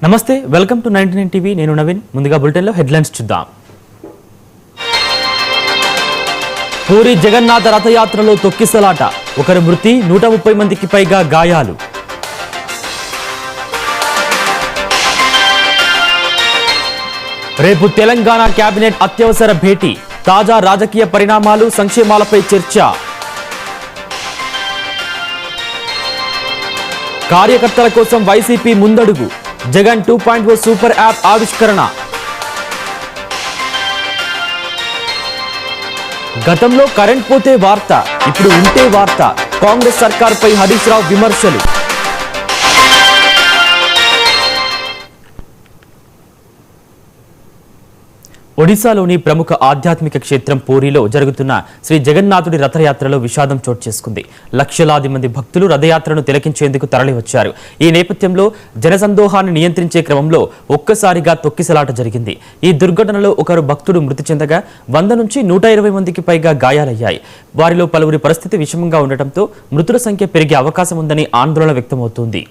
నమస్తే welcome to 99 TV నేను నవీన్ ముందుగా బులెటిన్ లో హెడ్లైన్స్ చూద్దాం పూరి జగన్నాథ రథయాత్రలో తొక్కిసలాట ఒకరి మృతి 130 మందికి పైగా గాయాలు రేపు తెలంగాణ కేబినెట్ అత్యవసర భేటీ తాజా రాజకీయ పరిణామాలు సంక్షేమాలపై చర్చ కార్యకర్తల కోసం వైసీపీ ముందడుగు జగన్ 2.0 సూపర్ యాప్ ఆవిష్కరణ గతంలో కరెంట్ పోతే వార్త ఇప్పుడు ఉంటే వార్త కాంగ్రెస్ సర్కార్పై హరీష్ రావు విమర్శలు ఒడిశాలోని ప్రముఖ ఆధ్యాత్మిక క్షేత్రం పూరిలో జరుగుతున్న శ్రీ జగన్నాథుడి రథయాత్రలో విషాదం చోటు చేసుకుంది. లక్షలాది మంది భక్తులు రథయాత్రను తిలకించేందుకు తరలివచ్చారు. ఈ నేపథ్యంలో జనసందోహాన్ని నియంత్రించే క్రమంలో ఒక్కసారిగా తొక్కిసలాట జరిగింది. ఈ దుర్ఘటనలో ఒకరు భక్తుడు మృతి చెందగా 100 నుంచి 120 మందికి పైగా గాయాలయ్యాయి. వారిలో పలువురి పరిస్థితి విషమంగా ఉండటంతో మృతుల సంఖ్య పెరిగే అవకాశం ఉందని ఆందోళన వ్యక్తమవుతోంది.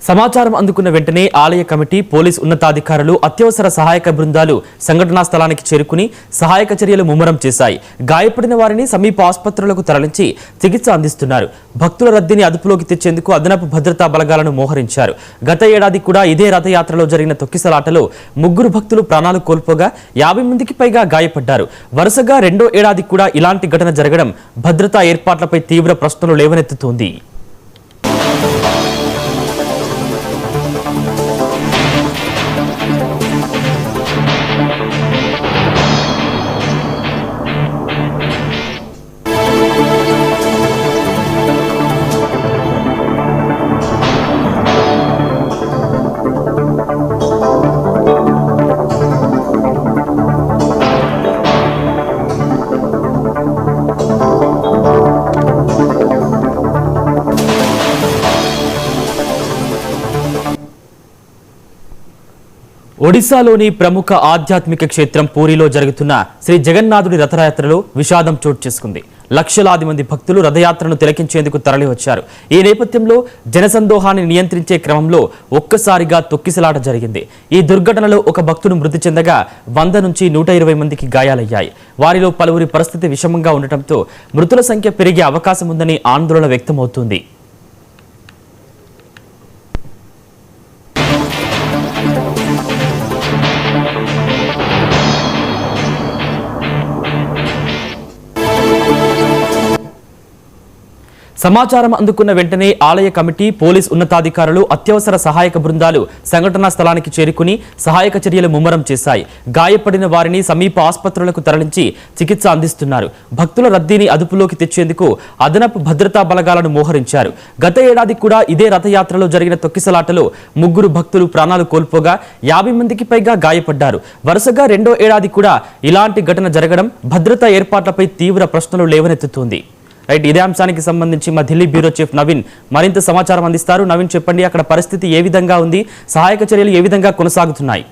సమాచారం అందుకున్న వెంటనే ఆలయ కమిటీ, పోలీస్ ఉన్నతాధికారులు, అత్యవసర సహాయక బృందాలు సంఘటనా స్థలానికి చేరుకుని సహాయక చర్యలు ముమ్మరం చేశాయి. గాయపడిన వారిని సమీప ఆసుపత్రులకు తరలించి చికిత్స అందిస్తున్నారు. భక్తుల రద్దీని అదుపులోకి తెచ్చేందుకు అదనపు భద్రతా బలగాలను మోహరించారు. గత ఏడాది కూడా ఇదే రథయాత్రలో జరిగిన తొక్కిసలాటలో 3 భక్తులు ప్రాణాలు కోల్పోగా 50 మందికి పైగా గాయపడ్డారు. వరుసగా రెండో ఏడాది కూడా ఇలాంటి ఘటన జరగడం భద్రతా ఏర్పాట్లపై తీవ్ర ప్రశ్నలు లేవనెత్తుతోంది. ఒడిశాలోని ప్రముఖ ఆధ్యాత్మిక క్షేత్రం పూరిలో జరుగుతున్న శ్రీ జగన్నాథుడి రథయాత్రలో విషాదం చోటు చేసుకుంది. లక్షలాది మంది భక్తులు రథయాత్రను తిలకించేందుకు తరలివచ్చారు. ఈ నేపథ్యంలో జనసందోహాన్ని నియంత్రించే క్రమంలో ఒక్కసారిగా తొక్కిసలాట జరిగింది. ఈ దుర్ఘటనలో ఒక భక్తుడు మృతి చెందగా 100 నుంచి 120 మందికి గాయాలయ్యాయి. వారిలో పలువురి పరిస్థితి విషమంగా ఉండటంతో మృతుల సంఖ్య పెరిగే అవకాశం ఉందని ఆందోళన వ్యక్తమవుతోంది. సమాచారం అందుకున్న వెంటనే ఆలయ కమిటీ, పోలీస్ ఉన్నతాధికారులు, అత్యవసర సహాయక బృందాలు సంఘటనా స్థలానికి చేరుకుని సహాయక చర్యలు ముమ్మరం చేశాయి. గాయపడిన వారిని సమీప ఆసుపత్రులకు తరలించి చికిత్స అందిస్తున్నారు. భక్తుల రద్దీని అదుపులోకి తెచ్చేందుకు అదనపు భద్రతా బలగాలను మోహరించారు. గత ఏడాది కూడా ఇదే రథయాత్రలో జరిగిన తొక్కిసలాటలో 3 భక్తులు ప్రాణాలు కోల్పోగా 50 మందికి పైగా గాయపడ్డారు. వరుసగా రెండో ఏడాది కూడా ఇలాంటి ఘటన జరగడం భద్రతా ఏర్పాట్లపై తీవ్ర ప్రశ్నలు లేవనెత్తుతోంది. రైట్, ఇదే అంశానికి సంబంధించి మా ఢిల్లీ బ్యూరో చీఫ్ నవీన్ మరింత సమాచారం అందిస్తారు. నవీన్, చెప్పండి, అక్కడ పరిస్థితి ఏ విధంగా ఉంది, సహాయక చర్యలు ఏ విధంగా కొనసాగుతున్నాయి?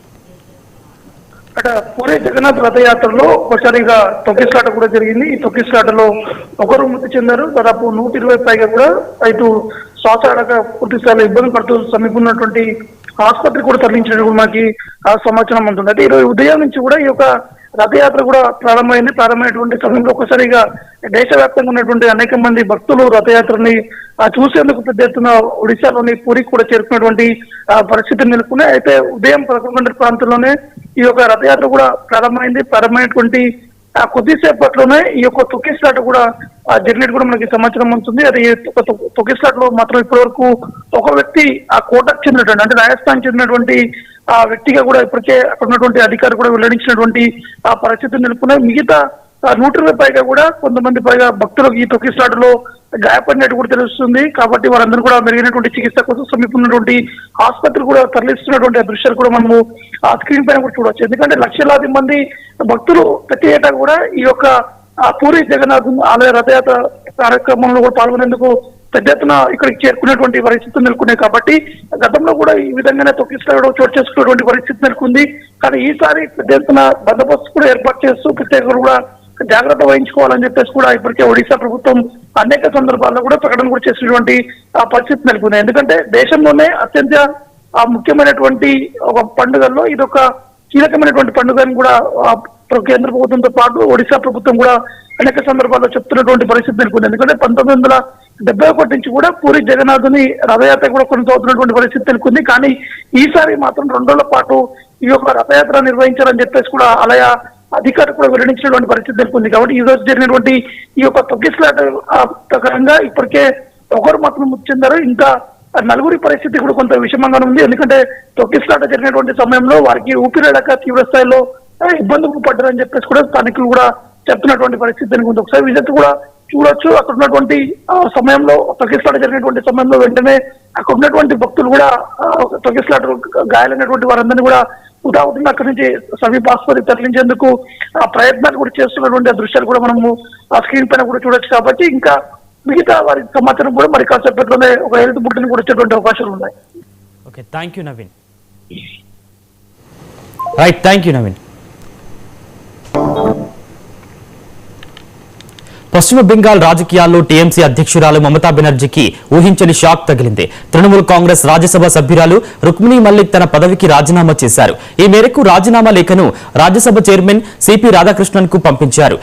అక్కడ పూరి జగన్నాథ్ రథయాత్రలో ఒకసారిగా తొక్కిసలాట కూడా జరిగింది. ఈ తొక్కిసలాటలో ఒకరు మృతి చెందారు. దాదాపు 120 పైగా కూడా ఇటు శ్వాస పూర్తి స్థాయిలో ఇబ్బంది పడుతూ సమీపన్నటువంటి ఆసుపత్రి కూడా తరలించినట్టు మనకి సమాచారం అందుతుంది. అంటే ఈరోజు ఉదయం నుంచి కూడా ఈ యొక్క రథయాత్ర కూడా ప్రారంభమైనటువంటి సమయంలో ఒకసారిగా దేశవ్యాప్తంగా ఉన్నటువంటి అనేక మంది భక్తులు రథయాత్రని చూసేందుకు పెద్ద ఎత్తున ఒడిశాలోని పూరికి కూడా చేరుకున్నటువంటి పరిస్థితి నెలకొన్నాయి. అయితే ఉదయం 11 గంటల ప్రాంతంలోనే ఈ యొక్క రథయాత్ర కూడా ప్రారంభమైనటువంటి కొద్దిసేపట్లోనే ఈ యొక్క తొక్కిసలాట కూడా జరిగినట్టు కూడా మనకి సమాచారం ఉంటుంది. అది తొక్కిసలాటలో మాత్రం ఇప్పటి వరకు ఒక వ్యక్తి ఆ కోటకు చెందినటువంటి అంటే రాజస్థాన్ చెందినటువంటి ఆ వ్యక్తిగా కూడా ఇప్పటికే అక్కడ ఉన్నటువంటి అధికారులు కూడా వెల్లడించినటువంటి ఆ పరిస్థితులు నెలకొన్నాయి. మిగతా 120 పైగా కూడా కొంతమంది పైగా భక్తులకు ఈ తొక్కిసలాటలో గాయపడినట్టు కూడా తెలుస్తుంది. కాబట్టి వారందరూ కూడా మెరుగైనటువంటి చికిత్స కోసం సమీపం ఉన్నటువంటి ఆసుపత్రి కూడా తరలిస్తున్నటువంటి దృశ్యాలు కూడా మనము ఆ స్క్రీన్ పైన కూడా చూడవచ్చు. ఎందుకంటే లక్షలాది మంది భక్తులు ప్రతి ఏటా కూడా ఈ యొక్క పూరి జగన్నాథ్ ఆలయ రథయాత్ర కార్యక్రమంలో కూడా పాల్గొనేందుకు పెద్ద ఎత్తున ఇక్కడికి చేరుకునేటువంటి పరిస్థితులు నెలకొన్నాయి. కాబట్టి గతంలో కూడా ఈ విధంగానే తొక్కిసలాటలో చోటు చేసుకునేటువంటి పరిస్థితి నెలకొంది. కానీ ఈసారి పెద్ద ఎత్తున బందోబస్తు కూడా ఏర్పాటు చేస్తూ ప్రత్యేకంగా కూడా జాగ్రత్త వహించుకోవాలని చెప్పేసి కూడా ఇప్పటికే ఒడిశా ప్రభుత్వం అనేక సందర్భాల్లో కూడా ప్రకటన కూడా చేసినటువంటి పరిస్థితి నెలకొంది. ఎందుకంటే దేశంలోనే అత్యంత ముఖ్యమైనటువంటి ఒక పండుగల్లో ఇది ఒక కీలకమైనటువంటి పండుగని కూడా కేంద్ర ప్రభుత్వంతో పాటు ఒడిశా ప్రభుత్వం కూడా అనేక సందర్భాల్లో చెప్తున్నటువంటి పరిస్థితి నెలకొంది. ఎందుకంటే 1971 నుంచి కూడా పూరి జగన్నాథుని రథయాత్ర కూడా కొనసాగుతున్నటువంటి పరిస్థితి నెలకొంది. కానీ ఈసారి మాత్రం 2 రోజుల పాటు ఈ యొక్క రథయాత్ర నిర్వహించాలని చెప్పేసి కూడా ఆలయ అధికారులు కూడా వెల్లడించినటువంటి పరిస్థితి నెలకొంది. కాబట్టి ఈ రోజు జరిగినటువంటి ఈ యొక్క తొక్కిసలాట ప్రకారంగా ఇప్పటికే ఒకరు మాత్రం మృతి చెందారు. ఇంకా నలుగురి పరిస్థితి కూడా కొంత విషమంగానే ఉంది. ఎందుకంటే తొక్కిసలాట జరిగినటువంటి సమయంలో వారికి ఊపిరాడక తీవ్ర స్థాయిలో ఇబ్బందులు పడ్డారని చెప్పేసి కూడా స్థానికులు కూడా చెప్తున్నటువంటి పరిస్థితి నెలకొంది. ఒకసారి విజిట్ కూడా చూడొచ్చు. అక్కడ ఉన్నటువంటి సమయంలో తొక్కిసలాట జరిగినటువంటి సమయంలో వెంటనే అక్కడ ఉన్నటువంటి భక్తులు కూడా తొక్కిసలాట గాయాలైనటువంటి వారందరినీ కూడా ఉదాహరణ అక్కడి నుంచి సమీప ఆసుపత్రికి తరలించేందుకు ప్రయత్నాలు కూడా చేస్తున్నటువంటి దృశ్యాలు కూడా మనము ఆ స్క్రీన్ పైన కూడా చూడొచ్చు. కాబట్టి ఇంకా మిగతా వారి సమాచారం కూడా మరి కాసేపట్లోనే ఒక హెల్త్ బులెటిన్ కూడా వచ్చేటువంటి అవకాశాలు ఉన్నాయి. Okay, thank you Naveen. Right, thank you Naveen. పశ్చిమ బెంగాల్ రాజకీయాల్లో టీఎంసీ అధ్యక్షురాలు మమతా బెనర్జీకి ఊహించని షాక్ తగిలింది. తృణమూల్ కాంగ్రెస్ రాజ్యసభ సభ్యురాలు రుక్మిణి మల్లిక్ తన పదవికి రాజీనామా చేశారు. ఈ మేరకు రాజీనామా లేఖను రాజ్యసభ చైర్మన్ సిపి రాధాకృష్ణన్ కు పంపించారు.